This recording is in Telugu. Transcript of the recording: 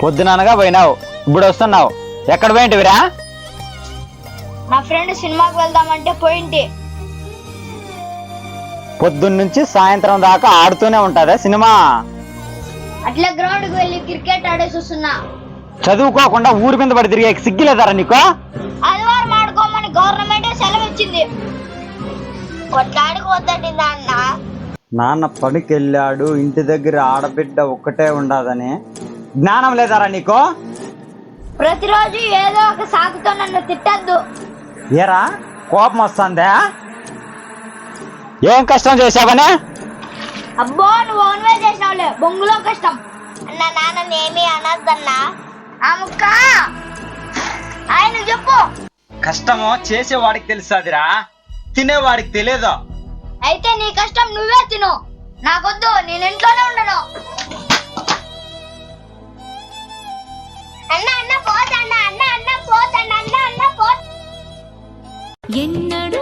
పొద్దుననగా పోయినావు, ఇప్పుడు వస్తున్నావు. ఎక్కడ పోయింటివిరా? మా ఫ్రెండ్ సినిమాకి వెళ్దామంటే పోయింటి. పొద్దున్నుంచి సాయంత్రం దాకా ఆడుతూనే ఉంటుందా సినిమా? అట్లా గ్రౌండ్ కి వెళ్ళి క్రికెట్ ఆడేసి వస్తున్నా. చదువుకోకుండా ఊరి మీద పడి తిరిగే సిగ్గులేదారా నీకు? ఆదివారం ఆడుకోమని గవర్నమెంట్ సెలవు ఇచ్చింది. కొట్లాడికి వద్దండిందా అన్న? నాన్న పనికెళ్ళాడు, ఇంటి దగ్గర ఆడబిడ్డ ఒక్కటే ఉండదని జ్ఞానం లేదారా నీకు? ప్రతిరోజు ఏదో ఒక సాకుతో నన్ను తిట్టద్దు. ఏరా కోపం వస్తుందా? ఏం కష్టం చేసావనే? అబ్బో నువ్వు ఓన్వే చేసినావులే, బొంగులో కష్టం. అన్న నాన్న ఏమీ అనద్దన్నా. ఆ ముక్క ఆయన చెప్పు. కష్టమో చేసేవాడికి తెలుసాదిరా, తినేవాడికి తెలియదు. అయితే నీ కష్టం నువ్వే తిను, నాకొద్దు, నేను ఇంట్లోనే ఉండను. అన్న అన్న పోతన్నా, అన్న అన్న పోతన్నా, అన్న అన్న పో. ఎన్నడు